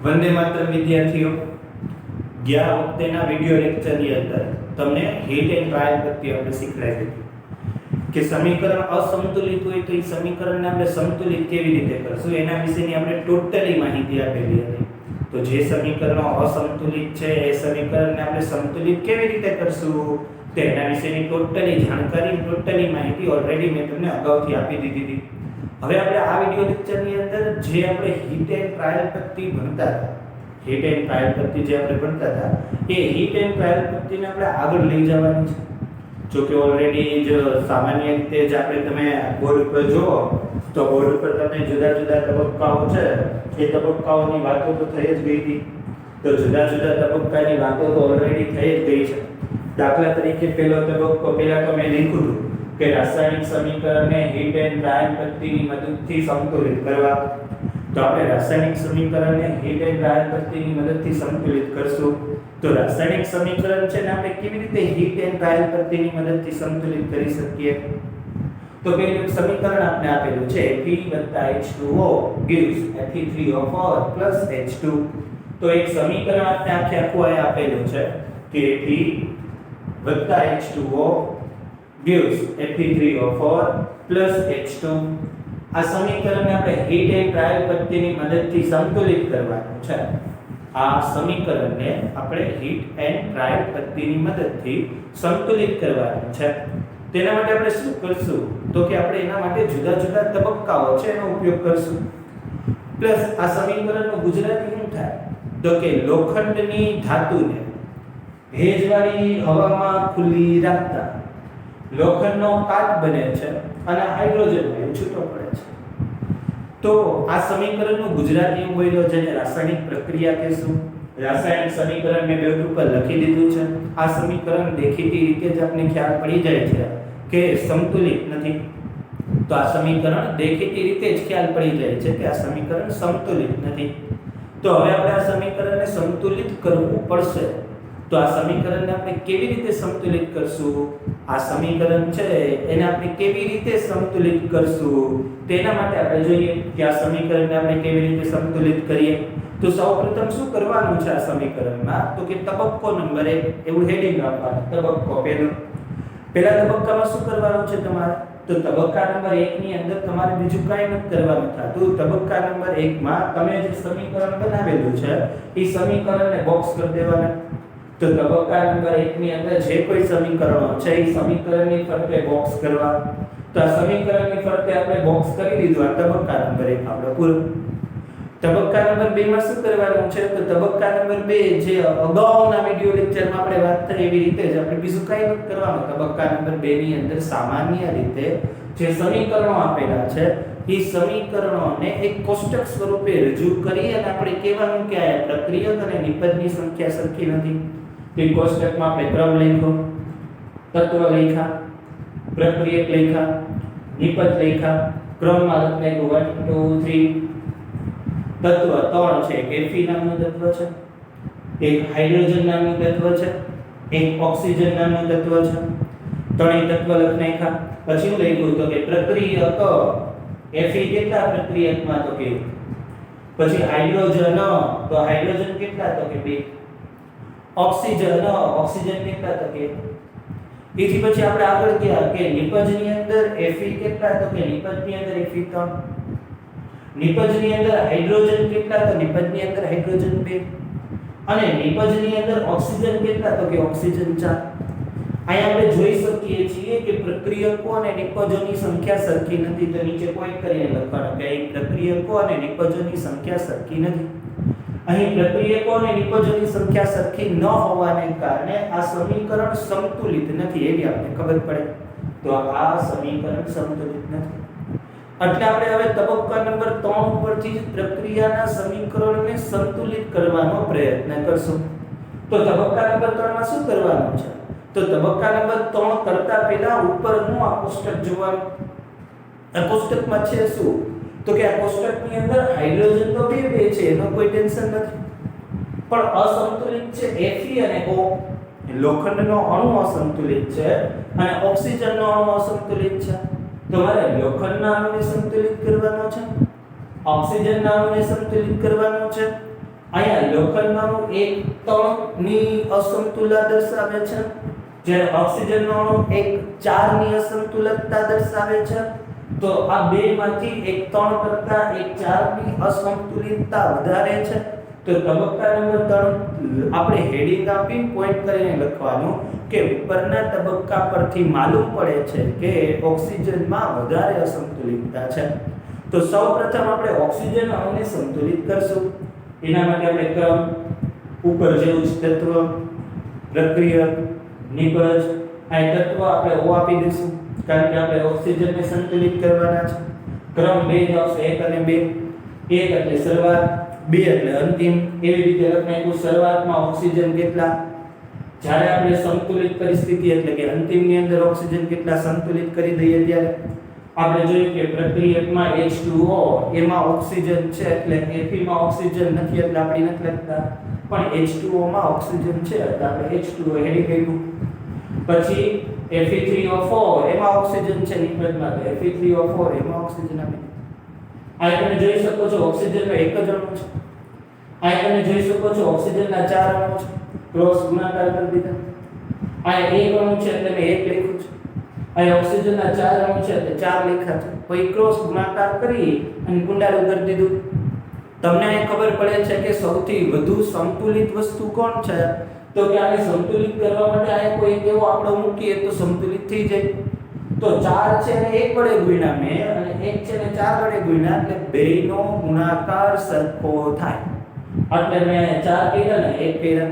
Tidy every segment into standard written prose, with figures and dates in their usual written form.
વંદે માતરમ વિદ્યાર્થીઓ, ગયા વખતેના વિડિયો લેક્ચરની અંદર તમને હીટ એન્ડ ટ્રાયલ પદ્ધતિ આપણે શીખવાડી હતી કે સમીકરણ અસંતુલિત હોય તો એ સમીકરણને આપણે સંતુલિત કેવી રીતે કરશું એના વિશેની આપણે ટોટલી માહિતી આપેલી હતી. તો જે સમીકરણો અસંતુલિત છે એ સમીકરણને આપણે સંતુલિત કેવી રીતે કરશું તેના વિશેની ટોટલી જાણકારી, ટોટલી માહિતી ઓલરેડી મેં તમને અગાઉથી આપી દીધી હતી. હવે આપણે આ વિડિયો લેક્ચરની અંદર જે આપણે હીટ એન્ડ ટ્રાયલ પદ્ધતિ ભણતા હતા, હીટ એન્ડ ટ્રાયલ પદ્ધતિ જે આપણે ભણતા હતા એ હીટ એન્ડ ટ્રાયલ પદ્ધતિને આપણે આગળ લઈ જવાની છે. જો કે ઓલરેડી જ સામાન્ય રીતે જ આપણે તમે બોર્ડ ઉપર જુઓ તો બોર્ડ ઉપર તમને જુદા જુદા તબક્કાઓ છે એ તબક્કાઓની વાતો તો થઈ જ ગઈ હતી. તો જુદા જુદા તબક્કાની વાતો તો ઓલરેડી થઈ જ ગઈ છે. દાખલા તરીકે પહેલો તબક્કો પહેલા તો મેં લખ્યું હતું કે રાસાયણિક સમીકરણને હીટ એન્ડ ટ્રાયલ પદ્ધતિની મદદથી સંતુલિત કરવા. તો આપણે રાસાયણિક સમીકરણને હીટ એન્ડ ટ્રાયલ પદ્ધતિની મદદથી સંતુલિત કરશું. તો રાસાયણિક સમીકરણ છે ને આપણે કેવી રીતે હીટ એન્ડ ટ્રાયલ પદ્ધતિની મદદથી સંતુલિત કરી શકીએ? તો પહેલું સમીકરણ આપણે આપેલું છે Fe+H2O gives Fe3O4 H2. તો એક સમીકરણ આપણે આખું આપેલું છે કે Fe+H2O gives Fe3O4 H2. આ સમીકરણને આપણે હીટ એન્ડ ટ્રાયલ પદ્ધતિની મદદથી સંતુલિત કરવાનું છે. આ સમીકરણને આપણે હીટ એન્ડ ટ્રાયલ પદ્ધતિની મદદથી સંતુલિત કરવાનું છે. તેના માટે આપણે શું કરશું તો કે આપણે એના માટે જુદા જુદા તબક્કાઓ છે એનો ઉપયોગ કરશું. પ્લસ આ સમીકરણનું ગુજરાતી શું થાય તો કે લોખંડની ધાતુને ભેજવાળી હવામાં ખુલ્લી રાખતા લોખંડનો કાચ બને છે અને હાઇડ્રોજન વાયુ છૂટો પડે છે. તો આ સમીકરણનું ગુજરાતી હું બોલ્યો જેને રાસાયણિક પ્રક્રિયા કહેશું. રાસાયણિક સમીકરણ મેં બોર્ડ ઉપર લખી દીધું છે. આ સમીકરણ દેખીતી રીતે જ આપણે ખ્યાલ પડી જાય છે કે સંતુલિત નથી. તો આ સમીકરણ દેખીતી રીતે જ ખ્યાલ પડી જાય છે કે આ સમીકરણ સંતુલિત નથી. તો હવે આપણે આ સમીકરણને સંતુલિત કરવું પડશે. તો આ સમીકરણને આપણે કેવી રીતે સંતુલિત કરશું? આ સમીકરણ છે એને આપણે કેવી રીતે સંતુલિત કરશું તેના માટે આપણે જોઈએ કે આ સમીકરણને આપણે કેવી રીતે સંતુલિત કરીએ. તો સૌપ્રથમ શું કરવાનું છે આ સમીકરણમાં તો કે તબક્કો નંબર 1 એવું હેડિંગ આપવાનું. તબક્કો પહેલા તબક્કામાં શું કરવાનું છે તમારે તો તબક્કા નંબર 1 ની અંદર તમારે બીજું કાંઈ નથી કરવાનું થતું. તબક્કા નંબર 1 માં તમે જે સમીકરણ બનાવેલું છે એ સમીકરણને બોક્સ કરી દેવાના. તો તબક્કા નંબર 1 ની અંદર જે કોઈ સમીકરણો છે એ સમીકરણની ફરતે બોક્સ કરવા. તો આ સમીકરણની ફરતે આપણે બોક્સ કરી દીધું. આ તબક્કા નંબર 1 આપણો પૂરો. તબક્કા નંબર 2 માં શું કરવાનું છે તો તબક્કા નંબર 2 જે અગાઉના વિડિયો લેક્ચરમાં આપણે વાત કરી એવી રીતે જ આપણે બીજું કંઈ નથી કરવાનું. તબક્કા નંબર 2 ની અંદર સામાન્ય રીતે જે સમીકરણો આપેલા છે એ સમીકરણોને એક કોષ્ટક સ્વરૂપે રજૂ કરી અને આપણે કહેવાનું કે આ પ્રક્રિયક અને નિપજની સંખ્યા સરખી નથી. તે કોષ્ટકમાં આપણે ક્રમ લખ્યો, તત્વ લખ્યા, પ્રક્રિયક લખ્યા, નિપજ લખ્યા, ક્રમમાં લખ્યું 1 2 3. તત્વ 3 છે કે Fe નામનું તત્વ છે, એક હાઇડ્રોજન નામનું તત્વ છે, એક ઓક્સિજન નામનું તત્વ છે. ત્રણેય તત્વ લખ નાખ્યા. પછી હું લખ્યું તો કે પ્રક્રિયક Fe કેટલા પ્રક્રિયકમાં તો કે પછી હાઇડ્રોજન તો હાઇડ્રોજન કેટલા તો કે 2. ઓક્સિજન કેટલા તો કે એથી પછી આપણે આગળ ગયા કે નિપજની અંદર Fe કેટલા તો કે નિપજની અંદર Fe 3. નિપજની અંદર હાઇડ્રોજન કેટલા તો નિપજની અંદર હાઇડ્રોજન 2 અને નિપજની અંદર ઓક્સિજન કેટલા તો કે ઓક્સિજન 4. અહીંયા આપણે જોઈ શકીએ છીએ કે પ્રક્રિયકો અને નિપજોની સંખ્યા સરખી નથી. તો નીચે પોઈન્ટ કરીને લખવાનું કે અહીં પ્રક્રિયકો અને નિપજોની સંખ્યા સરખી નથી. અહીં પ્રક્રિયકો અને નિપજોની સંખ્યા સરખી ન હોવાને કારણે આ સમીકરણ સંતુલિત નથી એવી આપણે ખબર પડે. તો આ સમીકરણ સંતુલિત નથી. એટલે આપણે હવે તબક્કા નંબર 3 ઉપરથી જ પ્રક્રિયાના સમીકરણને સંતુલિત કરવાનો પ્રયત્ન કરશું. તો તબક્કા નંબર 3 માં શું કરવાનું છે તો તબક્કા નંબર 3 કરતા પહેલા ઉપરનું આ કોષ્ટક જોવાનું. આ કોષ્ટકમાં છે શું તો કે આ કોષ્ટકની અંદર હાઇડ્રોજન તો બે છે એનો કોઈ ટેન્શન નથી, પણ અસંતુલિત છે Fe અને O. લોખંડનો અણુ અસંતુલિત છે અને ઓક્સિજનનો અણુ અસંતુલિત છે. તમારે લોખંડના અણુને સંતુલિત કરવાનો છે, ઓક્સિજનના અણુને સંતુલિત કરવાનો છે અહીંયા લોખંડનો એક ત્રણની અસમતુલા દર્શાવે છે, જ્યારે ઓક્સિજનનો અણુ એક 4 ની અસમતુલતા દર્શાવે છે. તો આ બેમાંથી એક 3 કરતા એક 4 ની અસમતુલિતતા વધારે છે. તો તબક્કા નંબર 3 આપણે હેડિંગ આપી પોઈન્ટ કરીને લખવાનું કે ઉપરના તબક્કા પરથી માલુમ પડે છે કે ઓક્સિજનમાં વધારે અસમતુલિતતા છે. તો સૌપ્રથમ આપણે ઓક્સિજન અણુને સંતુલિત કરશું. એના માટે આપણે ક્રમ ઉપર જેવું જ તત્વ, પ્રક્રિયક, નિપજ આ તત્વ આપણે O આપી દઈશું કારણ કે આપણે ઓક્સિજનને સંતુલિત કરવાના છે. ક્રમ 2 જ આવશે, 1 અને 2. 1 એટલે શરૂઆત, 2 એટલે અંતિમ. એવી રીતે લખનાખ્યું શરૂઆતમાં ઓક્સિજન કેટલા, જ્યારે આપણે સંતુલિત પરિસ્થિતિ એટલે કે અંતિમની અંદર ઓક્સિજન કેટલા સંતુલિત કરી દઈએ ત્યારે આપણે જોયું કે પ્રક્રિયકમાં H2O એમાં ઓક્સિજન છે એટલે Fe માં ઓક્સિજન નથી એટલે આપણે નથી લખતા, પણ H2O માં ઓક્સિજન છે એટલે આપણે H2O હેડી કર્યું. પછી Fe3O4 એમાં ઓક્સિજન છે નિપજમાં તો Fe3O4 એમાં ઓક્સિજન આપી. આ તમે જોઈ શકો છો ઓક્સિજનનો એક જ અણુ છે. આ તમે જોઈ શકો છો ઓક્સિજનના 4 અણુ છે, ક્રોસ ગુણાકાર કરી દીધા. આ એક અણુ છે એટલે મેં એક લખ્યું છે. આ ઓક્સિજનના 4 અણુ છે એટલે 4 લખ્યા છે. પછી ક્રોસ ગુણાકાર કરી અને કુંડાળું કરી દીધું. તમને અહીં ખબર પડે છે કે સૌથી વધુ સંતુલિત વસ્તુ કોણ છે? તો કે આને સંતુલિત કરવા માટે આ કોઈ એવો આંકડો મૂકીએ તો સંતુલિત થઈ જાય. તો 4 છે ને 1 વડે ગુણ્યા મેં અને 1 છે ને 4 વડે ગુણ્યા એટલે બેયનો ગુણાકાર સરખો થાય. એટલે મેં 4 કર્યા ને 1 કર્યા.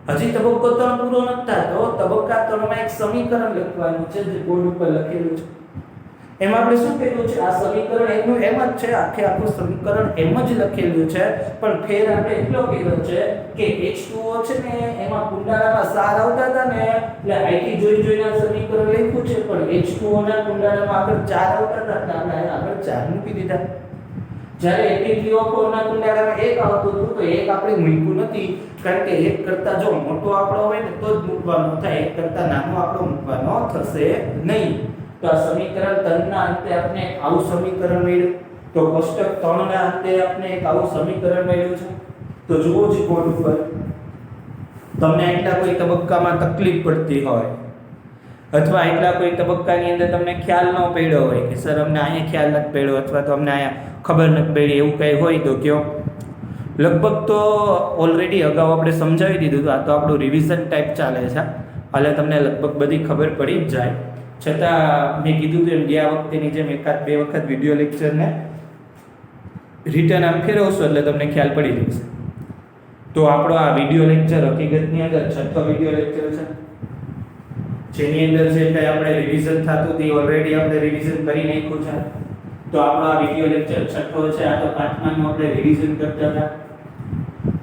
હજી તબક્કો 3 પૂરો નથી થતો. તબક્કા 3 માં એક સમીકરણ લખવાનું છે જે બોર્ડ ઉપર લખેલું છે. એમાં આપણે શું કર્યું છે? આ સમીકરણ એનું એમ જ છે, આખું સમીકરણ એમ જ લખેલું છે, પણ ફેર આપણે એટલો કર્યો છે કે H2O છે ને એમાં કુંડાળામાં સાર આવતા હતા ને એટલે આઈટી જોઈને સમીકરણ લખ્યું છે, પણ H2O ના કુંડાળામાં આગળ 4 આવતા હતા એટલે આપણે આગળ 4 મૂકી દીધા. જ્યારે Fe3O4 ના કુંડાળામાં 1 આવતું હતું તો 1 આપણે મૂક્યું નથી કારણ કે 1 કરતા જો મોટો આંકડો હોય ને તો જ મૂકવાનો થાય, 1 કરતા નાનો આંકડો મૂકવાનો થશે નહીં. તો આ સમીકરણ 3 ના અંતે આપણે આવું સમીકરણ મળ્યું. તો કોષ્ટક 3 ના અંતે આપણે એક આવું સમીકરણ મળ્યું છે. તો જુઓ જ બોર્ડ ઉપર તમને એટલા કોઈ તબક્કામાં તકલીફ પડતી હોય અથવા એટલા કોઈ તબક્કાની અંદર તમને ખ્યાલ ન પડ્યો હોય કે સર અમને અહીંયા ખ્યાલ નથી પડ્યો અથવા તો અમને અહીંયા ખબર નથી પડી એવું કંઈ હોય તો કયો. લગભગ તો ઓલરેડી અગાઉ આપણે સમજાવી દીધું. આ તો આપણું રિવિઝન ટાઈપ ચાલે છે એટલે તમને લગભગ બધી ખબર પડી જ જાય. છતાં મેં કીધું તેમ ગયા વખતેની જેમ 1-2 વખત વિડિયો લેક્ચરને રિટર્ન આમ ફેરવશો એટલે તમને ખ્યાલ પડી જશે. તો આપણો આ વિડિયો લેક્ચર હકીકતની અંદર 6થો વિડિયો લેક્ચર છે, જેની અંદર જે કંઈ આપણે રિવિઝન થતું તે ઓલરેડી આપણે રિવિઝન કરી નાખ્યું છે. તો આપણો આ વિડિયો લેક્ચર 6થો છે. આ તો 5માનું આપણે રિવિઝન કરતા હતા.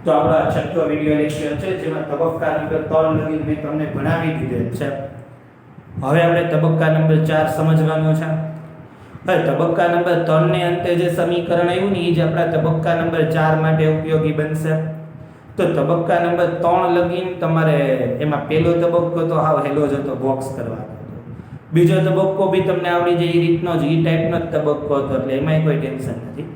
તો આપણો આ 6થો વિડિયો લેક્ચર છે જેમાં તબક્કા નંબર 3 લગી મેં તમને ભણાવી દીધેલ છે. હવે આપણે તબક્કા નંબર 4 સમજવાનો છે. હવે તબક્કા નંબર 3 ને અંતે જે સમીકરણ આવ્યું ને એ જ આપણા તબક્કા નંબર 4 માટે ઉપયોગી બનશે. તો તબક્કા નંબર 3 લગીન તમારે એમાં પહેલો તબક્કો તો હાવ હેલો જ હતો, બોક્સ કરવાનો હતો. બીજો તબક્કો બી તમને આવડી જાય એ રીતનો જ ઈ ટાઈપનો જ તબક્કો હતો એટલે એમાંય કોઈ ટેન્શન નથી.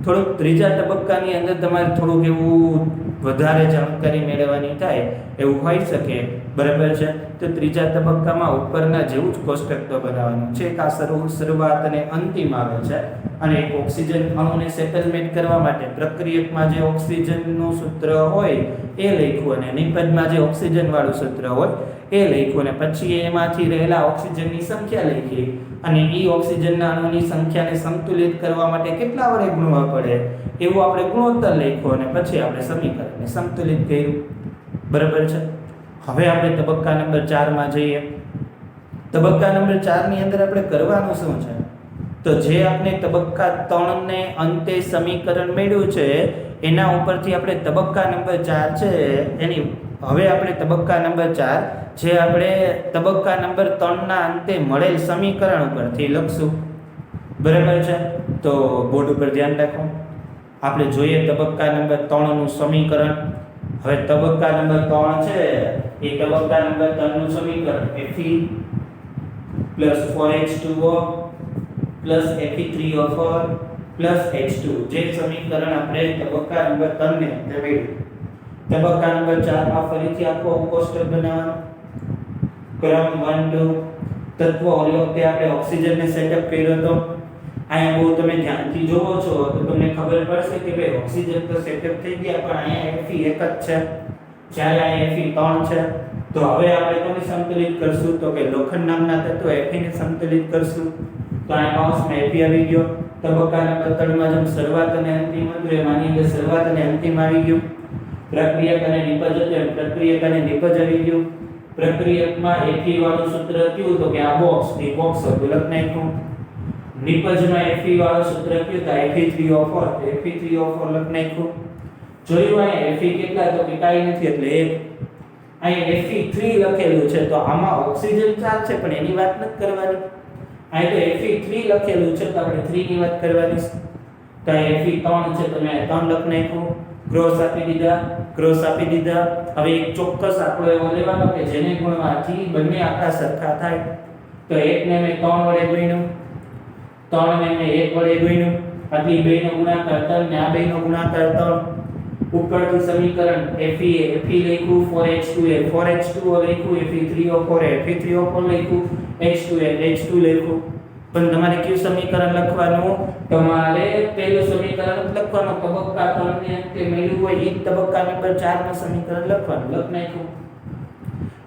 થોડુંક ત્રીજા તબક્કાની અંદર તમારે થોડુંક એવું વધારે જાણકારી મેળવવાની થાય એવું હોઈ શકે, બરાબર છે. તો ત્રીજા તબક્કામાં ઉપરના જેવું જ કોષ્ટક તો બનાવવાનું છે કે આ શરૂઆત અને અંતિમ આવે છે અને એક ઓક્સિજન અણુને સેટલમેન્ટ કરવા માટે પ્રક્રિયકમાં જે ઓક્સિજનનું સૂત્ર હોય એ લખ્યું અને નિપજમાં જે ઓક્સિજન વાળું સૂત્ર હોય એ લખ્યું અને પછી એમાંથી રહેલા ઓક્સિજનની સંખ્યા લખી અને એ ઓક્સિજનના અણુની સંખ્યાને સંતુલિત કરવા માટે કેટલા વડે ગુણવા પડે એવું આપણે ગુણોત્તર લખ્યો અને પછી આપણે સમીકરણને સંતુલિત કર્યું, બરાબર છે. હવે આપણે તબક્કા નંબર 4 માં જઈએ. તબક્કા નંબર 4 ની અંદર આપણે કરવાનું શું છે? તો જે આપણે તબક્કા 3 ને અંતે સમીકરણ મેળવ્યું છે એના ઉપરથી આપણે તબક્કા નંબર 4 છે એની હવે આપણે તબક્કા નંબર 4 જે આપણે તબક્કા નંબર 3 ના અંતે મળેલ સમીકરણ ઉપરથી લખશું, બરાબર છે. તો બોર્ડ ઉપર ધ્યાન રાખો. આપણે જોઈએ તબક્કા નંબર 3 નું સમીકરણ. હવે તબક્કા નંબર 3 છે એ તબક્કા નંબર 3 નું સમીકરણ Fe + 4H2O + Fe3O4 plus H2 જે સમીકરણ આપણે તબક્કા નંબર 3 ને તે મેળવ્યું. તબક્કા નંબર 4 માં ફરીથી આખો કોષ્ટક બનાવવાનો. ક્રમ 1 2 તત્વ ઓલી વખતે આપણે ઓક્સિજનને સેટઅપ કર્યો હતો. અહીંયા બહુ તમે ધ્યાનથી જોવો છો તો તમને ખબર પડશે કે ભાઈ ઓક્સિજન તો સેટઅપ થઈ ગયા પણ અહીંયા Fe એક જ છે જ્યારે અહીંયા Fe 3 છે. તો હવે આપણે કોને સંતુલિત કરશું તો કે લોખંડ નામના તત્વ Fe ને સંતુલિત કરશું. તો આ કૌંસમાં Fe આવી ગયો. તબક્કા નંબર 3 માં જેમ શરૂઆત અને અંતિમ હતું એમ આની અંદર શરૂઆત અને અંતિમ આવી ગયું. પ્રક્રિયક અને નિપજ હતું એમ પ્રક્રિયક અને નિપજ આવી ગયું. પ્રક્રિયકમાં Fe વાળું સૂત્ર કયું તો કે આ બોક્સ એ બોક્સ હતું લખ નાખ્યું. નિપજમાં Fe વાળું સૂત્ર કયું તો Fe3O4 Fe3O4 લખ નાખ્યું. જોયું અહીંયા Fe કેટલા તો કે કાઈ નથી એટલે 1. અહીં Fe3 લખેલું છે તો આમાં ઓક્સિજન 4 છે પણ એની વાત નથી કરવાની. અહીં તો Fe3 લખેલું છે તો આપણે 3 ની વાત કરવાની છે. તો અહીં Fe3 છે તો મેં 3 લખ નાખ્યું. ક્રોસ આપી દીધા. હવે એક ચોક્કસ આંકડો એવો લેવાનો કે જેને ગુણવાથી બંને આંકડા સરખા થાય. તો એકને મેં 3 વડે ગુણ્યું, 3 ને મેં 1 વડે ગુણ્યું, આટલી બેનો ગુણાકાર 3 ને આ બેનો ગુણાકાર 3. ઉપરથી સમીકરણ Fe લખ્યું, 4H2 એ 4H2O લખ્યું, Fe3O4 એ Fe3O4 લખ્યું, H2 એ H2 લખ્યું. પણ તમારે કયું સમીકરણ લખવાનું? તમારે પહેલું સમીકરણ લખવાનું તબક્કા 3 ને અંતે મળ્યું હોય એ તબક્કા નંબર 4 માં સમીકરણ લખવાનું લખ નાખ્યું.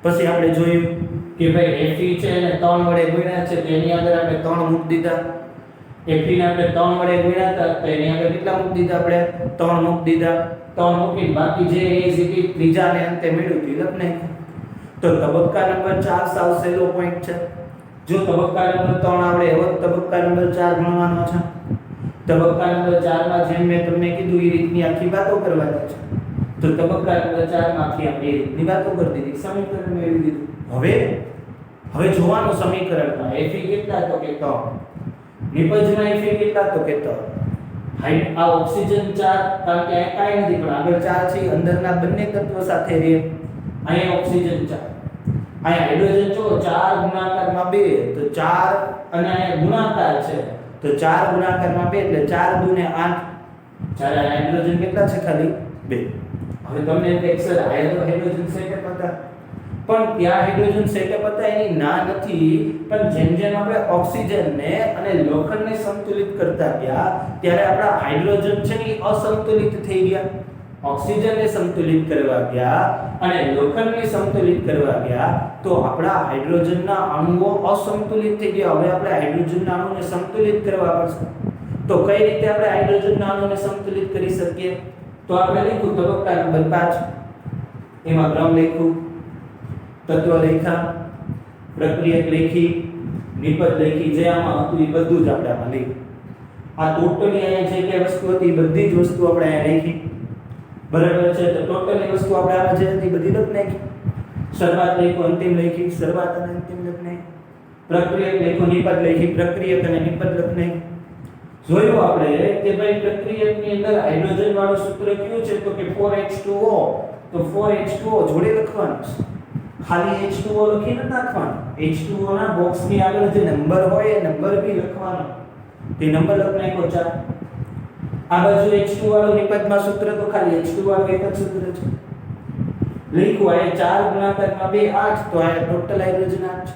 પછી આપણે જોયું કે ભાઈ Fe છે એને 3 વડે ગુણ્યા છે તો એની આગળ આપણે 3 મૂકી દીધા. Fe ને આપણે 3 વડે ગુણ્યા હતા તો એની આગળ કેટલા મૂકી દીધા આપણે? 3 મૂકી દીધા. 3 મૂકીને બાકી જે એ ત્રીજા ને અંતે મળ્યું તે લખ નાખ્યું. તો તબક્કા નંબર 4 સાવ સહેલો પોઈન્ટ છે. જો તબક્કા નંબર 3 આવડે એવો તબક્કા નંબર 4 ગણવાનો છે. તબક્કા નંબર 4 માં જેમ મેં તમને કીધું એ રીતની આખી વાતો કરવાની છે. તો તબક્કા નંબર 4 માં આખી આપણે એ રીતની વાતો કરી દીધી, સમીકરણ મેળવી દીધું. હવે જોવાનું સમીકરણમાં Fe કેટલા તો કે 3, નિપજમાં Fe કેટલા તો કે 3. આ ઓક્સિજન 4 કારણ કે આ કાઈ નથી પણ આગળ 4 છે અંદરના બંને તત્વો સાથે રહે. અહીંયા ઓક્સિજન 4, અહીંયા હાઇડ્રોજન જો 4 ગુણાકારમાં 2 તો 4 અને અહીંયા ગુણાકાર છે તો 4 ગુણાકારમાં 2 એટલે 4 દુ ને 8. જ્યારે હાઇડ્રોજન કેટલા છે? ખાલી 2. હવે તમને એક સર હાઇડ્રોજન સેટઅપ હતા પણ ત્યાં હાઇડ્રોજન સેટઅપ હતા એની ના નથી પણ જેમ જેમ આપણે ઓક્સિજનને અને લોખંડને સંતુલિત કરતા ગયા ત્યારે આપણા હાઇડ્રોજન છે ને અસંતુલિત થઈ ગયા. ઓક્સિજનને સંતુલિત કરવા ગયા અને લોખંડને સંતુલિત કરવા ગયા તો આપણા હાઇડ્રોજનના અણુઓ અસંતુલિત થઈ ગયા. હવે આપણે હાઇડ્રોજનના અણુને સંતુલિત કરવા પડશે. તો કઈ રીતે આપણે હાઇડ્રોજનના અણુને સંતુલિત કરી શકીએ? તો આપણે લખ્યું તબક્કા નંબર 5 એમાં ક્રમ લખ્યું, તત્વ લખ્યા, પ્રક્રિયક લખી, નિપજ લખી, જે આમાં હતું એ બધું જ આપણે આમાં લખ્યું. આ ટોટલી અહીંયા જે કઈ વસ્તુ હતી બધી જ વસ્તુ આપણે અહીંયા લખી. બરાબર છે? તો ટોટલી વસ્તુ આપણે આમાં જે હતી બધી લખ નાખી. શરૂઆત લખ્યું, અંતિમ લખી, શરૂઆત અને અંતિમ લખ નાખી. પ્રક્રિયક લખ્યું, નિપજ લખી, પ્રક્રિયક અને નિપજ લખ નાખી. જોયું આપણે કે ભાઈ પ્રક્રિયકની અંદર હાઇડ્રોજન વાળું સૂત્ર કયું છે તો કે 4H2O. તો 4H2O જોડે લખવાનું છે. ખાલી H2O લખી ન નાખવાનું. H2O ના બોક્સની આગળ જે નંબર હોય એ નંબર બી લખવાનો. તે નંબર લખ નાખ્યો 4. આ બાજુ H2 વાળું નિપજમાં સૂત્ર તો ખાલી H2 વાળું એક જ સૂત્ર છે. લખ્યું આ 4 ગુણાકારમાં 2 8 તો આ ટોટલ હાઇડ્રોજન 8 છે.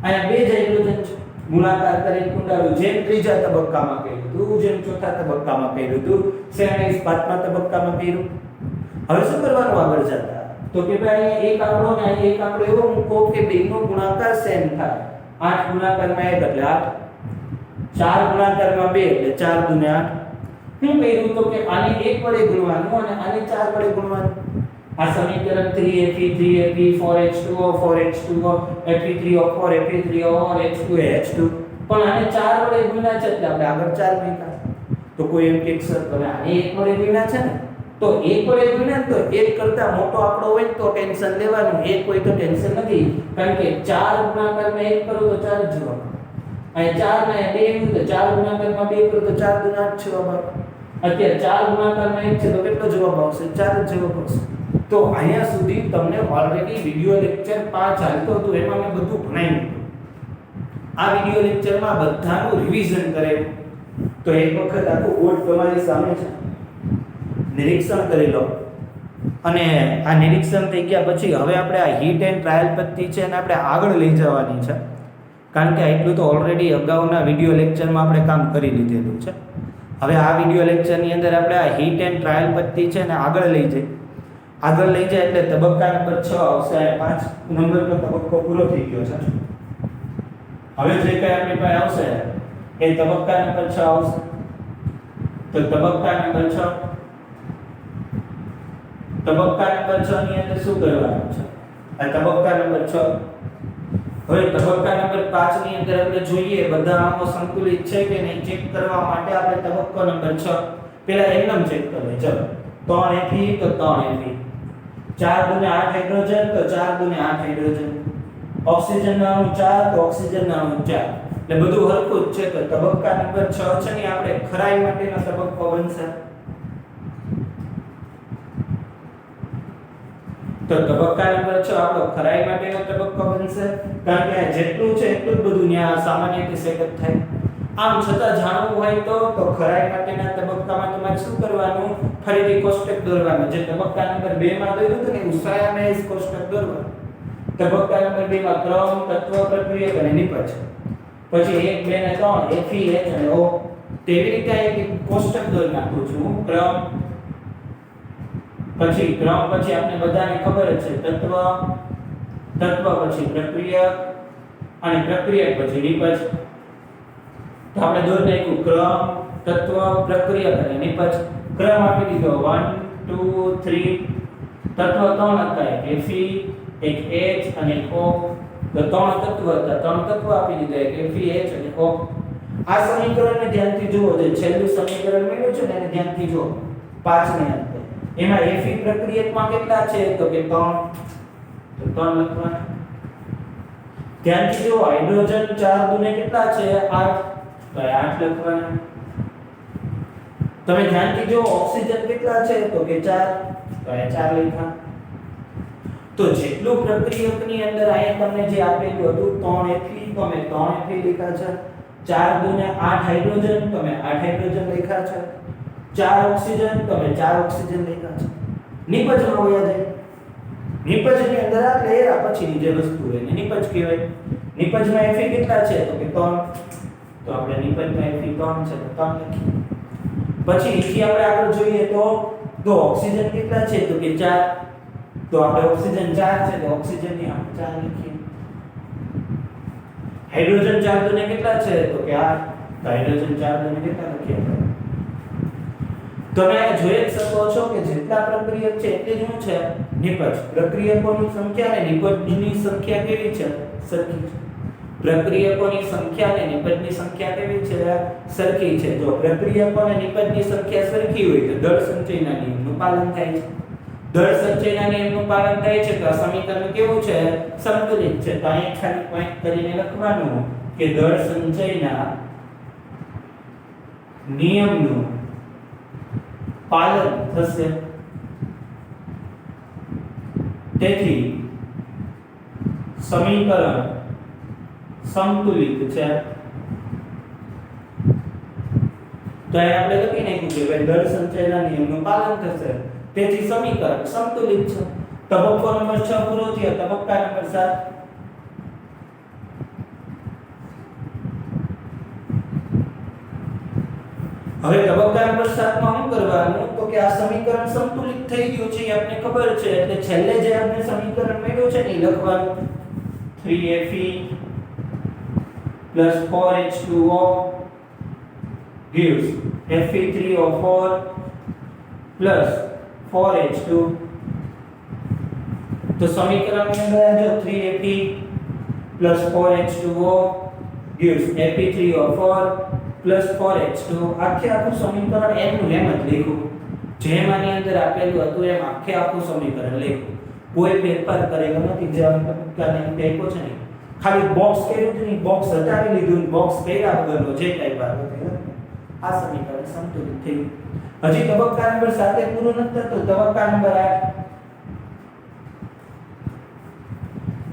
અહીંયા બે જ હાઇડ્રોજન છે. ગુણાકાર કરીને કુંડાળું જેમ ત્રીજા તબક્કામાં કર્યું હતું, જેમ ચોથા તબક્કામાં કર્યું હતું, સેમ એઝ પાંચમા તબક્કામાં કર્યું. હવે શું કરવાનું આગળ જતા? તો કે ભાઈ એક આંકડો ને એક આંકડો એવો મૂકો કે બેનો ગુણાકાર સેમ થાય. 8 ગુણાકારમાં 1 એટલે 8, 4 ગુણાકારમાં 2 એટલે 4 દુ ને 8. શું કર્યું તો કે આને 1 વડે ગુણવાનું અને આને 4 વડે ગુણવાનું. આ સમીકરણ 3Fe 3Fe 4H2O 4H2O Fe3O4 Fe3O4 H2 H2 પણ આને 4 વડે ગુણ્યા છે એટલે આપણે આગળ 4 મૂક્યા. તો કોઈ એમ કે સર તમે આને 1 વડે ગુણ્યા છે ને તો 1 વડે ગુણ્યા તો 1 કરતા મોટો આંકડો હોય તો ટેન્શન લેવાનું. 1 હોય તો ટેન્શન નથી કારણ કે 4 ગુણાકારમાં 1 કરો તો 4 જ જવાબ. અહીં 4 ને 2 તો 4 ગુણાકારમાં 2 કરો તો 4 દુ 8 જવાબ આવે. અત્યારે 4 ગુણાકારમાં 1 છે તો કેટલો જવાબ આવશે? 4 જ જવાબ આવશે. તો અહીંયા સુધી તમને ઓલરેડી વિડિયો લેક્ચર 5 ચાલતો હતો એમાં મેં બધું ભણાવી દીધું. આ વિડિયો લેક્ચરમાં બધાનું રિવિઝન કરેલું. તો એક વખત આખું બોર્ડ તમારી સામે છે, નિરીક્ષણ કરી લો. અને આ નિરીક્ષણ થઈ ગયા પછી હવે આપણે આ હીટ એન્ડ ટ્રાયલ પદ્ધતિ છે અને આપણે આગળ લઈ જવાની છે, કારણ કે એટલું તો ઓલરેડી અગાઉના વિડીયો લેક્ચરમાં આપણે કામ કરી લીધેલું છે. હવે આ વિડીયો લેક્ચરની અંદર આપણે આ હીટ એન્ડ ટ્રાયલ પદ્ધતિ છે ને આગળ લઈ જઈએ. આગળ લઈ જાય એટલે તબક્કા નંબર 6 આવશે. 5 નંબરનો તબક્કો પૂરો થઈ ગયો છે. હવે જે કંઈ આપણી પાસે આવશે એ તબક્કા નંબર 6 આવશે. તો તબક્કા નંબર 6 ની અંદર શું કરવાનું છે? આ તબક્કા નંબર 6. હવે તબક્કા નંબર 5 ની અંદર આપણે જોઈએ બધા આંકો સંતુલિત છે કે નહીં ચેક કરવા માટે આપણે તબક્કો નંબર 6 પહેલા એકદમ ચેક કરીએ. ચલો 3 Fe તો 3 Fe, 4 × 8 હાઇડ્રોજન તો 4 × 8 હાઇડ્રોજન, ઓક્સિજન ના અણુ 4 તો ઓક્સિજન ના અણુ 4, એટલે બધું હરખું જ છે. તો તબક્કા નંબર 6 છે ને આપણે ખરાઈ માટેનો તબક્કો બનશે. તો તબક્કા નંબર 6 આપણો ખરાઈ માટેનો તબક્કો બનશે, કારણ કે જેટલું છે એટલું જ બધું ત્યાં સામાન્ય રીતે સેકન્ડ થાય. આમ છતાં જાણવું હોય તો ખરાઈ માટેના તબક્કામાં તમારે શું કરવાનું? ફરીથી કોષ્ટક દોરવાનું. જે તબક્કા નંબર 2 માં દોર્યું હતું ને ઉસાયામેઝ કોષ્ટક દોરવાનું. તબક્કા નંબર 2 માં ક્રમ, તત્વ, પ્રક્રિયક અને નિપજ. પછી 1 2 ને 3 Fe H અને O. તેવી રીતે એક કોષ્ટક દોરી નાખું છું. ક્રમ પછી આપણે બધાને ખબર જ છે તત્વ પછી પ્રક્રિયક અને પ્રક્રિયક પછી નિપજ. તો આપણે દોરી નાખ્યું ક્રમ, તત્વ, પ્રક્રિયક અને નિપજ. ક્રમ આપી દીધો 1 2 3. તત્વ 3 હતા, એક Fe, એક H અને એક O. તો 3 તત્વ હતા, 3 તત્વ આપી દીધા, એક Fe, H અને O. આ સમીકરણને ધ્યાનથી જુઓ. જે છેલ્લું સમીકરણ મળ્યું છે ને એને ધ્યાનથી જુઓ. 5 ને અંતે એમાં Fe પ્રક્રિયકમાં કેટલા છે? તો કે 3. તો 3 લખવાના. ધ્યાનથી જુઓ હાઇડ્રોજન 4 દુને કેટલા છે? 8. તો 8 લખવાના. તમે ધ્યાનથી જુઓ ઓક્સિજન કેટલા છે? તો કે 4. તો 4 લખ્યા. તો જેટલું પ્રક્રિયકની અંદર અહીંયા તમને જે આપેલું હતું 3 Fe તો મેં 3 Fe લખ્યા છે. 4 દુને 8 હાઇડ્રોજન તો મેં 8 હાઇડ્રોજન લખ્યા છે. 4 ઓક્સિજન તો મેં 4 ઓક્સિજન લખ્યા છે. નિપજમાં હોયા જાય. નિપજની અંદર આ લેરા પછીની જે વસ્તુ હોય એને નિપજ કહેવાય. નિપજમાં Fe કેટલા છે? તો કે 3. તો આપણે નિપજમાં Fe 3 છે તો 3 લખીએ. પછી અહીંથી આપણે આગળ જોઈએ તો ઓક્સિજન કેટલા છે? તો કે 4. તો આપણે ઓક્સિજન 4 છે તો ઓક્સિજનની આપણે 4 લખીએ. હાઇડ્રોજન 4 દુને કેટલા છે? તો કે 8. તો હાઇડ્રોજન 4 દુને કેટલા લખીએ? તમે આ જોઈ શકો છો કે જેટલા પ્રક્રિયક છે એટલી જ શું છે? નિપજ. પ્રક્રિયકોની સંખ્યા અને નિપજની સંખ્યા કેવી છે? સરખી છે. પ્રક્રિયકોની સંખ્યા અને નિપજની સંખ્યા કેવી છે? સરખી છે. જો પ્રક્રિયકો અને નિપજની સંખ્યા સરખી હોય તો દળ સંચયના નિયમનું પાલન થાય છે. દળ સંચયના નિયમનું પાલન થાય છે તો આ સમીકરણ કેવું છે? સંતુલિત છે. તો અહીં ખાલી પોઈન્ટ કરીને લખવાનું કે દળ સંચયના નિયમનું પાલન થશે. તેથી સમીકરણ સંતુલિત છે. તો અહીં આપણે લખી નાખ્યું કે ભાઈ દળ સંચયના નિયમનું પાલન થશે. તેથી સમીકરણ સંતુલિત છે. તબક્કો નંબર 6 પૂરો થયો. તબક્કા નંબર 7. હવે તબક્કા નંબર 7 માં શું કરવાનું? તો કે આ સમીકરણ સંતુલિત થઈ ગયું છે એ આપણને ખબર છે, એટલે છેલ્લે જે આપણે સમીકરણ મળ્યું છે ને એ લખવાનું. 3Fe plus 4H2O gives Fe3O4 plus 4H2. તો સમીકરણની અંદર જો 3Fe plus 4H2O gives Fe3O4 plus 4H2. આખું સમીકરણ એનું એમ જ લખ્યું. જેમ આની અંદર આપેલું હતું એમ આખું સમીકરણ લખ્યું. કોઈ ફેરફાર કરેલો નથી. જે આપણે તબક્કાને આપ્યો છે ને ખાલી બોક્સ કર્યું છે ને બોક્સ હટાવી લીધું, બોક્સ કર્યા વગરનો જે ટાઈપ આવ્યો આ સમીકરણ સંતુલિત થયું. હજી તબક્કા નંબર 7 પૂરો નથી થતો. તબક્કા નંબર 8.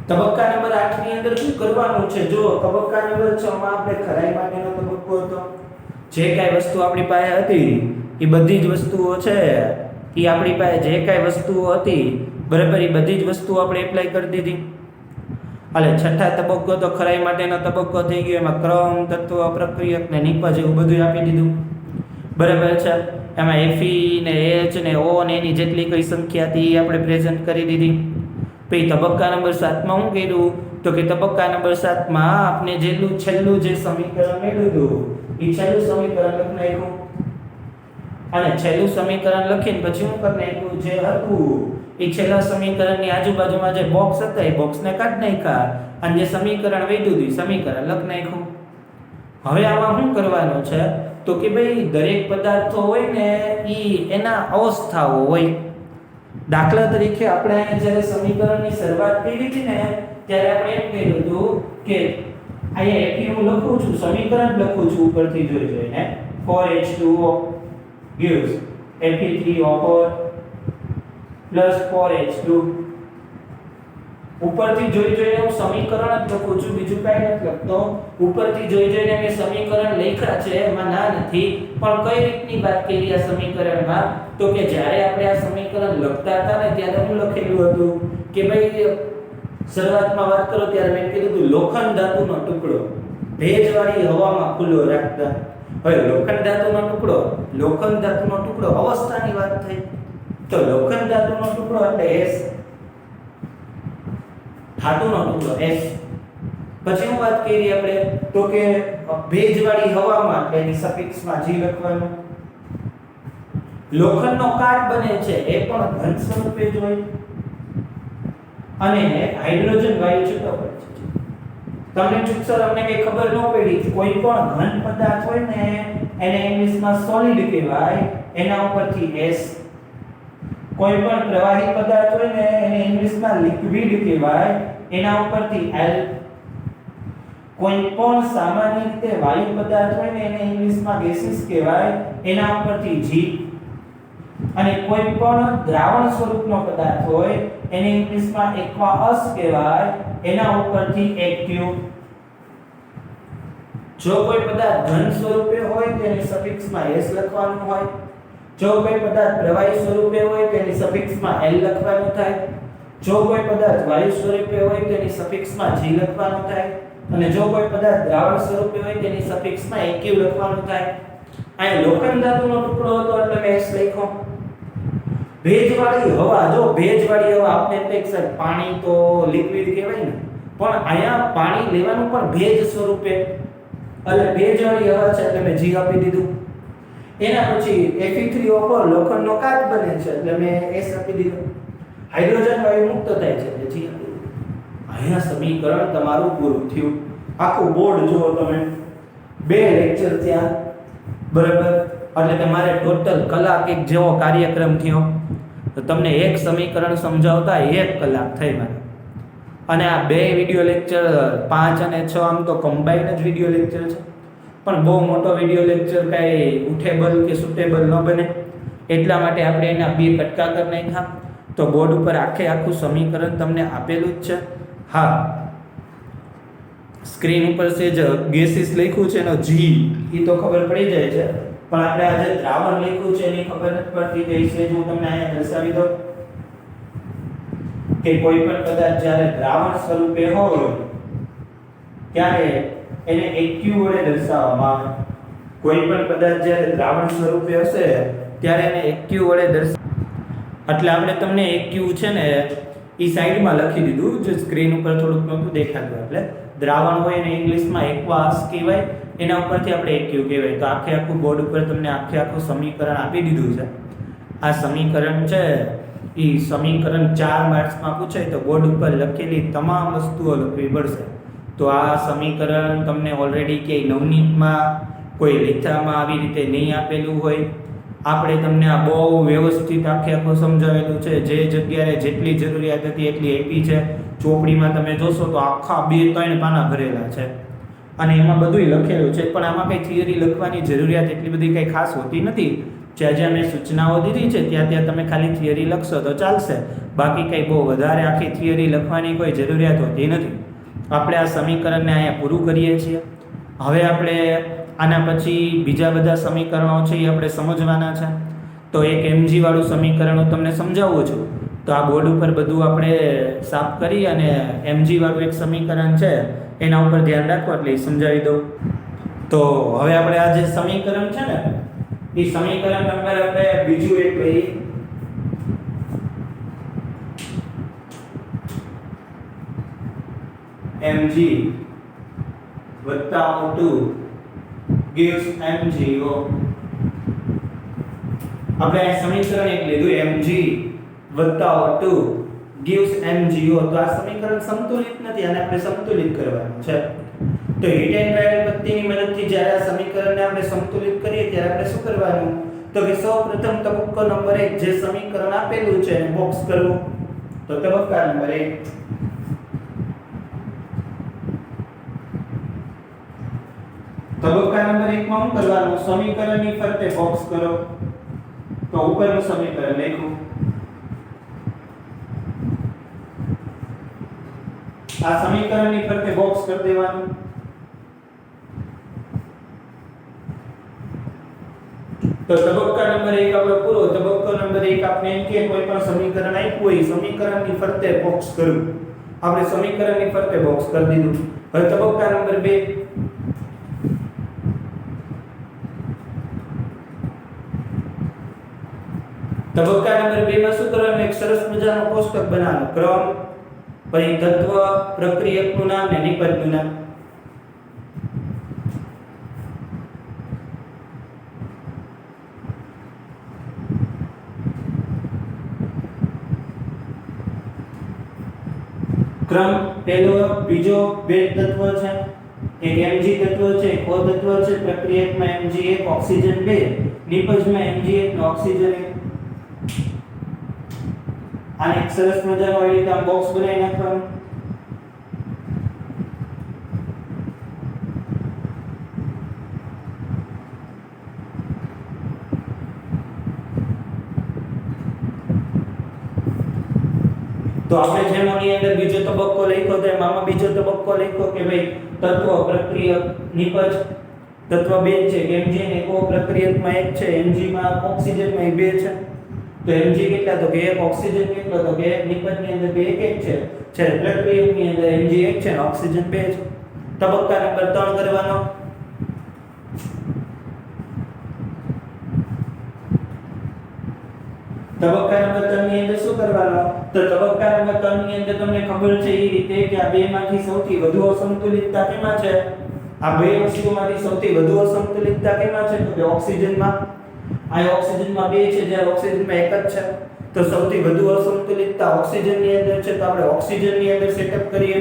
તબક્કા નંબર 8 ની અંદર શું કરવાનું છે? જો તબક્કા નંબર 6 માં આપણે ખરાઈ માટેનો તબક્કો હતો. જે કાંઈ વસ્તુ આપણી પાસે હતી એ બધી જ વસ્તુઓ છે એ આપણી પાસે જે કાંઈ વસ્તુઓ હતી બરાબર એ બધી જ વસ્તુઓ આપણે એપ્લાય કરી દીધી. એટલે છઠ્ઠા તબક્કો તો ખરાઈ માટેનો તબક્કો થઈ ગયો. એમાં ક્રમ, તત્વ, પ્રક્રિયક ને નિપજ એવું બધું આપી દીધું. બરાબર છે. એમાં એફઈ ને એચ ને ઓ ને એની જેટલી કઈ સંખ્યા હતી એ આપણે પ્રેઝન્ટ કરી દીધી. પછી તબક્કા નંબર 7માં શું કર્યું તો કે તબક્કા નંબર 7માં આપણે છેલ્લું જે સમીકરણ મેળવ્યું હતું એ છેલ્લું સમીકરણ લખી નાખ્યું. અને છેલ્લું સમીકરણ લખીને પછી શું કરી નાખ્યું, જે હતું એ છેલ્લા સમીકરણની આજુબાજુમાં જે બોક્સ હતા એ બોક્સને કાઢી નાખ્યા અને જે સમીકરણ વધ્યું હતું સમીકરણ લખી નાખ્યું. હવે આમાં શું કરવાનું છે તો કે ભાઈ દરેક પદાર્થો હોય ને એના અવસ્થાઓ હોય. દાખલા તરીકે આપણે જ્યારે સમીકરણની શરૂઆત કરી હતી ને ત્યારે આપણે એમ કહ્યું હતું કે અહીંયા એફઈ હું લખું છું, સમીકરણ લખું છું ઉપરથી જોઈને 4H2O gives Fe3O4 plus 4H2. ઉપરથી જોઈને હું સમીકરણ જ લખું છું, બીજું કાંઈ નથી લખતો. ઉપરથી જોઈને મેં સમીકરણ લખ્યા છે, એમાં ના નથી. પણ કઈ રીતની વાત કરી આ સમીકરણમાં તો કે જ્યારે આપણે આ સમીકરણ લખતા હતા ને ત્યારે હું લખેલું હતું કે ભાઈ શરૂઆતમાં વાત કરો ત્યારે મેં કીધું હતું લોખંડ ધાતુનો ટુકડો ભેજવાળી હવામાં ખુલ્લો રાખતા. હવે લોખંડ ધાતુનો ટુકડો અવસ્થાની વાત થઈ તો લોખંડ ધાતુનો ટુકડો એટલે S, ધાતુનો ટુકડો S. પછી હું વાત કરી આપણે તો કે ભેજવાળી હવામાં એની સફિક્સમાં G લખવાનું. લોખંડનો કાટ બને છે એ પણ ઘન સ્વરૂપે જ હોય અને હાઇડ્રોજન વાયુ છૂટો પડે છે. તમને ચૂકસર અમને કઈ ખબર ન પડી, કોઈ પણ ઘન પદાર્થ હોય ને એને ઇંગ્લિશમાં સોલિડ કહેવાય, એના ઉપરથી S. કોઈ પણ પ્રવાહી પદાર્થ હોય ને એને ઇંગ્લિશમાં લિક્વિડ કહેવાય, એના ઉપરથી L. કોઈ પણ સામાન્ય રીતે વાયુ પદાર્થ હોય ને એને ઇંગ્લિશમાં ગેસીસ કહેવાય, એના ઉપરથી G. અને કોઈ પણ દ્રાવણ સ્વરૂપનો પદાર્થ હોય એને ઇંગ્લિશમાં એક્વાસ કહેવાય, એના ઉપરથી HQ. જો કોઈ પદાર્થ ઘન સ્વરૂપે હોય તેની સફિક્સમાં S લખવાનું હોય. જો કોઈ પદાર્થ પ્રવાહી સ્વરૂપે હોય તેની સફિક્સમાં L લખવાનું થાય. જો કોઈ પદાર્થ વાયુ સ્વરૂપે હોય તેની સફિક્સમાં G લખવાનું થાય. અને જો કોઈ પદાર્થ દ્રાવણ સ્વરૂપે હોય તેની સફિક્સમાં HQ લખવાનું થાય. અહીં લોખંડ ધાતુનો ટુકડો હતો એટલે મેં S લખ્યો. ભેજવાળી હવા, જો ભેજવાળી હવા આપણે એક સાઈડ પાણી તો લિક્વિડ કહેવાય ને, પણ અહીંયા પાણી લેવાનું પણ ભેજ સ્વરૂપે એટલે ભેજવાળી હવા છે એટલે મેં G આપી દીધું. એના પછી Fe3O4 લોખંડનો કાચ બને છે એટલે મેં S આપી દીધું. હાઇડ્રોજન વાયુ મુક્ત થાય છે એટલે G આપી દીધું. અહીંયા સમીકરણ તમારું પૂરું થયું. આખું બોર્ડ જુઓ તમે, 2 લેક્ચર ત્યાં બરાબર. એટલે તમારે ટોટલ કલાક એક જેવો કાર્યક્રમ થયો તો તમને એક સમીકરણ સમજાવતા 1 કલાક થઈ મારે. અને આ 2 વિડિયો લેક્ચર 5 અને 6 આમ તો કમ્બાઈન જ વિડિયો લેક્ચર છે, પણ બહુ મોટો વિડિયો લેક્ચર કાંઈ ઉઠેબલ કે સુટેબલ ન બને એટલા માટે આપણે એના 2 કટકા કરી નાખ્યા. તો બોર્ડ ઉપર આખું સમીકરણ તમને આપેલું જ છે. હા, સ્ક્રીન ઉપર છે જ ગેસીસ લખ્યું છે એનો G એ તો ખબર પડી જાય છે, પણ આપણે આજે દ્રાવણ લખ્યું છે એની ખબર નથી પડતી. તે છે હું તમને અહીંયા દર્શાવી દઉં કે કોઈ પણ પદાર્થ જ્યારે દ્રાવણ સ્વરૂપે હોય ત્યારે એને HQ વડે દર્શાવવામાં આવે. કોઈ પણ પદાર્થ જ્યારે દ્રાવણ સ્વરૂપે હશે ત્યારે એને HQ વડે એટલે આપણે તમને HQ છે ને એ સાઈડમાં લખી દીધું, જે સ્ક્રીન ઉપર થોડુંક નહોતું દેખાતું. એટલે દ્રાવણ હોય એને ઇંગ્લિશમાં એક્વાસ કહેવાય, એના ઉપરથી આપણે HQ કહેવાય. તો આખું બોર્ડ ઉપર તમને આખું સમીકરણ આપી દીધું છે. આ સમીકરણ છે એ સમીકરણ 4 માર્ક્સમાં પૂછાય તો બોર્ડ ઉપર લખેલી તમામ વસ્તુઓ લખવી પડશે. તો આ સમીકરણ તમને ઓલરેડી ક્યાંય નવનીતમાં કોઈ લેખામાં આવી રીતે નહીં આપેલું હોય. આપણે તમને આ બહુ વ્યવસ્થિત આખું સમજાવેલું છે. જે જગ્યાએ જેટલી જરૂરિયાત હતી એટલી આપી છે. ચોપડીમાં તમે જોશો તો આખા 2-3 પાના ભરેલા છે અને એમાં બધુંય લખેલું છે. પણ આમાં કંઈ થિયરી લખવાની જરૂરિયાત એટલી બધી કંઈ ખાસ હોતી નથી. જ્યાં મેં સૂચનાઓ દીધી છે ત્યાં તમે ખાલી થિયરી લખશો તો ચાલશે. બાકી કંઈ બહુ વધારે આખી થિયરી લખવાની કોઈ જરૂરિયાત હોતી નથી. આપણે આ સમીકરણને અહીંયા પૂરું કરીએ છીએ. હવે આપણે આના પછી બીજા બધા સમીકરણો છે એ આપણે સમજવાના છે. તો એક mg વાળું સમીકરણ હું તમને સમજાવું છું. તો આ બોર્ડ ઉપર બધું આપણે સાફ કરી અને mg વાળું એક સમીકરણ છે એના ઉપર ધ્યાન રાખો એટલે સમજાવી દઉં. તો હવે આપણે આ જે સમીકરણ છે ને એ સમીકરણ નંબર આપણે બીજું એક લઈએ. mg વત્તા O2 gives mgO. આપણે આ સમીકરણ એક લીધું mg વત્તા O2 gives mgO. તો આ સમીકરણ સંતુલિત નથી, આને આપણે સંતુલિત કરવાનું છે. તો હીટ એન્ડ ડ્રાય પદ્ધતિની મદદથી જ્યારે આ સમીકરણને આપણે સંતુલિત કરીએ ત્યારે આપણે શું કરવાનું? તો કે સૌપ્રથમ તબક્કો નંબર 1 જે સમીકરણ આપેલું છે એને બોક્સ કરવું. તો તબક્કા નંબર 1 તબક્કા નંબર 1 માં શું કરવાનું? સમીકરણની ફરતે બોક્સ કરો. તો ઉપરનું સમીકરણ લખું. આ સમીકરણની ફરતે બોક્સ કરી દેવાનું. તો તબક્કા નંબર 1 આપણો પૂરો. તબક્કો નંબર 1 આપણે એમ કે કોઈ પણ સમીકરણ આપ્યું હોય સમીકરણની ફરતે બોક્સ કરવું. આપણે સમીકરણની ફરતે બોક્સ કરી દીધું. હવે તબક્કા નંબર 2 તબક્કા નંબર 2 માં શું કરવાનું? એક સરસ મજાનો કોષ્ટક બનાવવાનો. ક્રમ, પછી તત્વ, પ્રક્રિયકનું નામ અને નિપજનું નામ. ક્રમ પહેલો, બીજો બે તત્વ છે. એક mg તત્વ છે, એક O તત્વ છે. પ્રક્રિયકમાં mg1 ઓક્સિજન 2, નિપજમાં mg1 ને ઓક્સિજન 1. આને એક સરસ મજાનો આવી રીતે આમ બોક્સ બનાવી નાખવાનું. તો આપણે જેમ આની અંદર બીજો તબક્કો લખ્યો તો એમાં બીજો તબક્કો લખ્યો કે ભાઈ તત્વ, પ્રક્રિયક, નિપજ. તત્વ 2 છે mg ને O, પ્રક્રિયકમાં 1 છે, mg માં ઓક્સિજનમાં 2 છે. તો mg કેટલા? તો કે 1 ઓક્સિજન કેટલો? તો કે નિપજની અંદર 2 1 છે. જ્યારે પ્રક્રિયકની અંદર mg 1 છે અને ઓક્સિજન 2 છે. તબક્કા નંબર 3 કરવાનો. તબક્કા નંબર 3 ની અંદર શું કરવાનો? તો તબક્કા નંબર 3 ની અંદર તમને ખબર છે એ રીતે કે આ બેમાંથી સૌથી વધુ અસંતુલિતતા કેમાં છે? આ બે વસ્તુમાંથી સૌથી વધુ અસંતુલિતતા કેમાં છે? તો કે ઓક્સિજનમાં. આ ઓક્સિજનમાં 2 છે જ્યારે ઓક્સિજનમાં 1 જ છે. તો સૌથી વધુ અસંતુલિતતા ઓક્સિજનની અંદર છે. તો આપણે ઓક્સિજનની અંદર સેટઅપ કરીએ.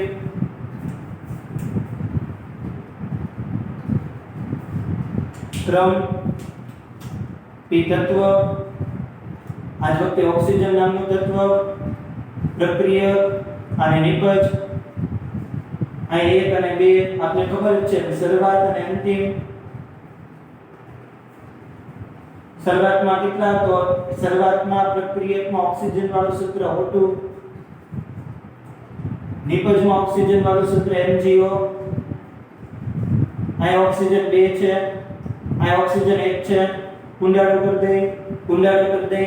ક્રમ, P તત્વ, આ વખતે ઓક્સિજન નામનું તત્વ, પ્રક્રિયક અને નિપજ. આ 1 અને 2 આપણે ખબર જ છે. શરૂઆત અને અંતિમ. શરૂઆતમાં કેટલા? તો શરૂઆતમાં પ્રક્રિયકમાં ઓક્સિજન વાળું સૂત્ર O2, નિપજમાં ઓક્સિજન વાળું સૂત્ર MgO. આ ઓક્સિજન 2 છે, આ ઓક્સિજન 1 છે. કુંડાળો કરી દે.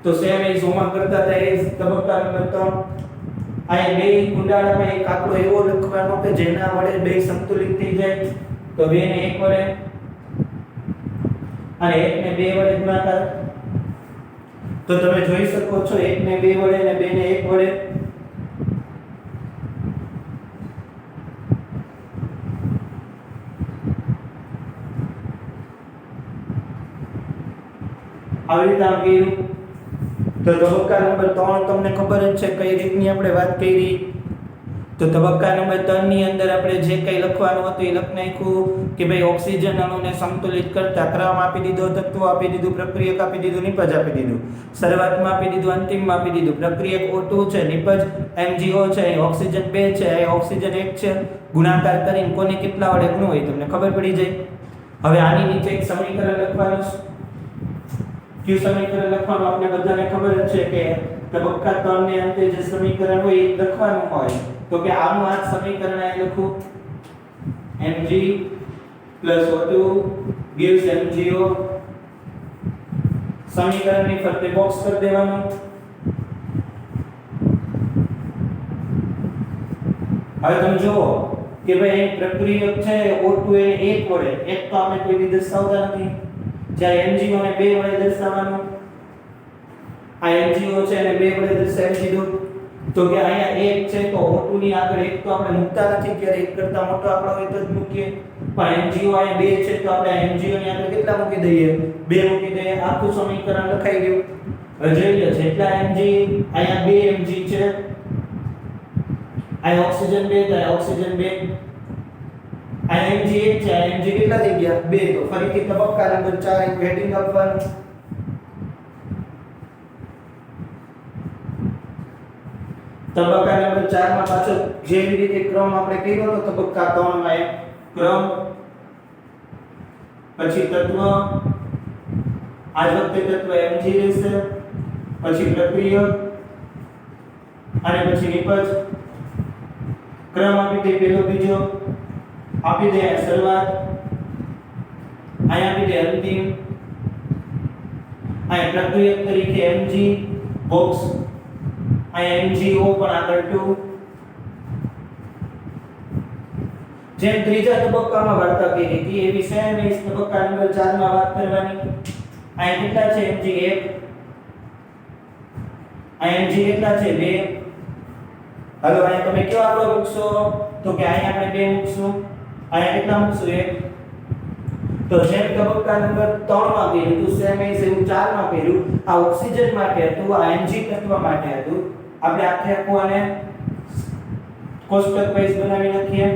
તો સેમ એ હોમવર્ક કરતા હતા એ તબક્કા નંબર 3. આ બે કુંડાળામાં એક આંકડો એવો લખવાનો કે જેના વડે બે સંતુલિત થઈ જાય. તો 2 ને 1 વડે અને 1 ને 2 વડે ગુણાકાર. તો તમે જોઈ શકો છો 1 ને 2 વડે અને 2 ને 1 વડે. આવી રીતે આમ કર્યું. તો તબક્કા નંબર 3 તમને ખબર જ છે કઈ રીતની આપણે વાત કરી. તો તબક્કા નંબર 3 ની અંદર આપણે જે કંઈ લખવાનું હતું એ લખી નાખ્યું કે ભાઈ ઓક્સિજન અણુને સંતુલિત કરતા ક્રમ આપી દીધો, તત્વો આપી દીધું, પ્રક્રિયક આપી દીધું, નિપજ આપી દીધું. શરૂઆતમાં આપી દીધું, અંતિમમાં આપી દીધું. પ્રક્રિયક O2 છે, નિપજ MgO છે, ઓક્સિજન 2 છે, ઓક્સિજન 1 છે. ગુણાકાર કરીને કોને કેટલા વડે ગુણવું હોય તમને ખબર પડી જાય. હવે આની નીચે એક સમીકરણ લખવાનું છે. કયું સમીકરણ લખવાનું આપણે બધાને ખબર જ છે કે તબક્કા 3 ને અંતે જે સમીકરણ હોય એ લખવાનું હોય. તો કે આનું આ સમીકરણ અહીં લખું mg plus O2 gives MgO. સમીકરણની ફરતે બોક્સ કરી દેવાનું. હવે તમે જુઓ કે ભાઈ એક પ્રક્રિયક છે O2 એ 1 વડે, એક તો આપણે કોઈ દી દર્શાવતા નથી, જ્યારે MgO ને 2 વડે દર્શાવવાનું. આ MgO છે એને 2 વડે દર્શાવી દીધું. તો કે અહીંયા 1 છે તો O2 ની આગળ 1 તો આપણે મૂકતા નથી, ત્યારે 1 કરતા મોટો આપણો હોય તો જ મૂકીએ. પણ MgO અહીંયા 2 છે તો આપણે MgO ની આગળ કેટલા મૂકી દઈએ? 2 મૂકી દઈએ. આખું સમીકરણ લખાઈ ગયું. હવે જોઈ લો જેટલા Mg, અહીંયા 2 Mg છે, આ ઓક્સિજન 2 તો આ ઓક્સિજન 2, આ Mg 1 છે, આ Mg કેટલા થઈ ગયા? 2. તો ફરીથી તબક્કા નંબર 4 એક હેડિંગ આપવાનું. તબક્કા નંબર 4 માં પાછો જેવી રીતે ક્રમ આપણે કર્યો તો તબક્કા 3 માં એક ક્રમ, પછી તત્વ, આ વખતે તત્વ Mg રહેશે, પછી પ્રક્રિયક અને પછી નિપજ. ક્રમ આપી દે પહેલો બીજો, આપી દે શરૂઆત, અહીંયા આપી દે અંતિમ, અહીંયા પ્રક્રિયક તરીકે Mg બોક્સ, અહીંયા MgO પણ આગળ 2. જેમ ત્રીજા તબક્કામાં વાર્તા કરી હતી એવી સેમ એ તબક્કા નંબર 4 માં વાત કરવાની. અહીંયા કેટલા છે? Mg 1, અહીંયા Mg કેટલા છે? 2. હાલો અહીંયા તમે કેવો આંકડો મૂકશો? તો કે અહીંયા આપણે 2 મૂકશું, અહીંયા કેટલા મૂકશું? 1. તો જેમ તબક્કા નંબર 3 માં કર્યું હતું સેમ એ એવું 4 માં કર્યું. આ ઓક્સિજન માટે હતું, આ Mg તત્વ માટે હતું. આપણે આખે આખું આને કોષ્ટક વાઇઝ બનાવી નાખીએ.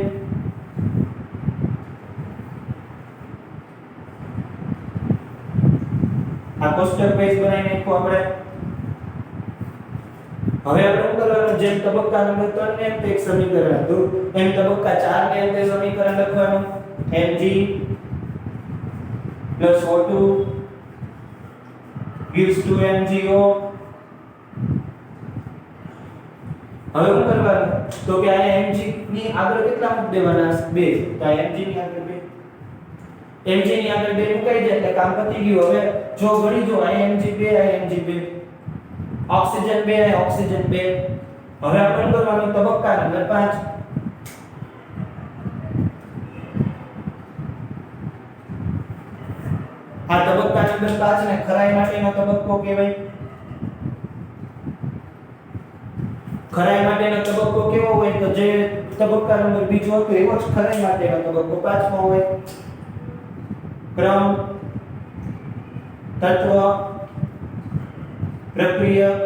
આ કોષ્ટક વાઇઝ બનાવી નાખો આપણે. હવે આપણે શું કરવાનું? જેમ તબક્કા નંબર 3 ને એક સમીકરણ હતું એમ તબક્કા 4 ને એક સમીકરણ લખવાનું. Mg plus O2 gives 2MgO. હવે શું કરવાનું? તો કે આ Mg ની આગળ કેટલા મૂક દેવાના? 2. તો આ Mg ની આગળ 2, Mg ની આગળ 2 મુકાઈ જાય એટલે કામ પતી ગયું. હવે જો ગણી જો આ Mg 2, આ Mg 2, ઓક્સિજન 2, આ ઓક્સિજન 2. હવે આપણે કરવાનું તબક્કા નંબર 5. આ તબક્કા નંબર 5 ને ખરાઈ માટેનો તબક્કો કહેવાય. ખરાઈ માટેનો તબક્કો કેવો હોય? તો જે તબક્કા નંબર બીજો હતો એવો જ ખરાઈ માટેનો તબક્કો 5મો હોય. ક્રમ, તત્વ, પ્રક્રિયક,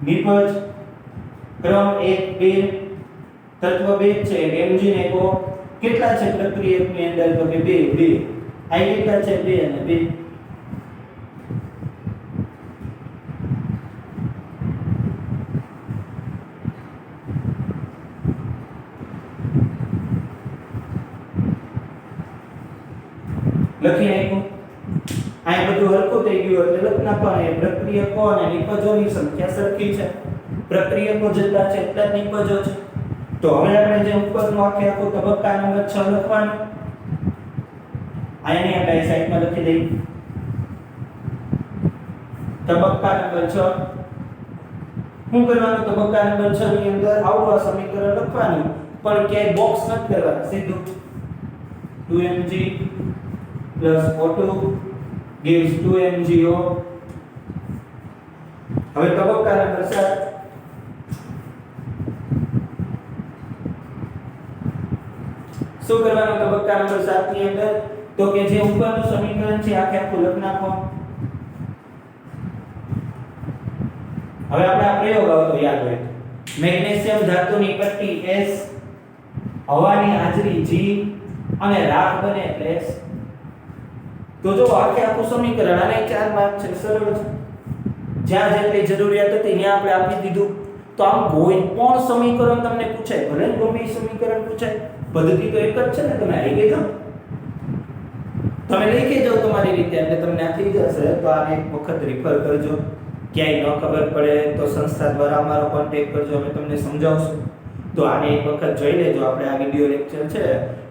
નિપજ. ક્રમ 1 2, તત્વ 2 છે, Mg ને કો કેટલા છે પ્રક્રિયકની અંદર? તો કે 2 2. આ કેટલા છે? 2 અને 2. લખી નાખ્યું. આ બધું હરખું થઈ ગયું એટલે લખ નાખવાનું. પ્રક્રિયકો અને નિપજોની સંખ્યા સરખી છે. પ્રક્રિયકો જેટલા છે એટલા જ નિપજો છે. તો હવે આપણે જે ઉપરનું આખું તબક્કા નંબર 6 લખવાનું. આને આપણે સાઈડમાં લખી દઈએ. તબક્કા નંબર 6 શું કરવાનું? તબક્કા નંબર 6 ની અંદર આવું આ સમીકરણ લખવાનું, પણ ક્યાંય બોક્સ નથી કરવાનું, સીધું 2Mg plus O2 gives 2MgO. હવે તબક્કા નંબર 7. શું કરવાનું તબક્કા નંબર 7 ની અંદર? તો કે જે ઉપરનું સમીકરણ છે આખે આખું લખ નાખો. હવે આપણે આ પ્રયોગ આવતો યાદ હોય. મેગ્નેશિયમ ધાતુની પટ્ટી S, હવાની હાજરી G અને રાખ બને એટલે S. તો જો આખે આખું સમીકરણ આને 4 માર્ક છે, સરળ છે. જ્યાં જેટલી જરૂરિયાત હતી ત્યાં આપણે આપી દીધું. તો આમ કોઈ પણ સમીકરણ તમને પૂછાય, ભલે ગમે એ સમીકરણ પૂછાય, પદ્ધતિ તો એક જ છે ને. તમે આવી ગઈ તમે લખી જાઓ તમારી રીતે એટલે તમને આ થઈ જશે. તો આને એક વખત રિફર કરજો. ક્યાંય ન ખબર પડે તો સંસ્થા દ્વારા અમારો કોન્ટેક્ટ કરજો, અમે તમને સમજાવશું. તો આને એક વખત જોઈ લેજો. આપણે આ વિડિયો લેક્ચર છે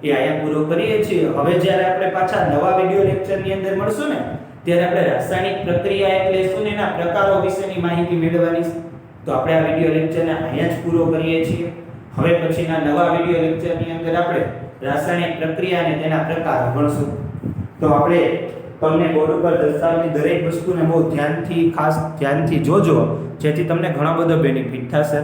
એ અહીંયા પૂરો કરીએ છીએ. હવે જ્યારે આપણે પાછા નવા વિડિયો લેક્ચરની અંદર મળશું ને ત્યારે આપણે રાસાયણિક પ્રક્રિયા એટલે શું ને એના પ્રકારો વિશેની માહિતી મેળવવાની છે. તો આપણે આ વિડિયો લેક્ચરને અહીંયા જ પૂરો કરીએ છીએ. હવે પછીના નવા વિડિયો લેક્ચરની અંદર આપણે રાસાયણિક પ્રક્રિયા અને તેના પ્રકારો ભણશું. તો આપણે તમને બોર્ડ ઉપર દર્શાવેલી દરેક વસ્તુને બહુ ખાસ ધ્યાનથી જોજો, જેથી તમને ઘણો બધો બેનિફિટ થશે.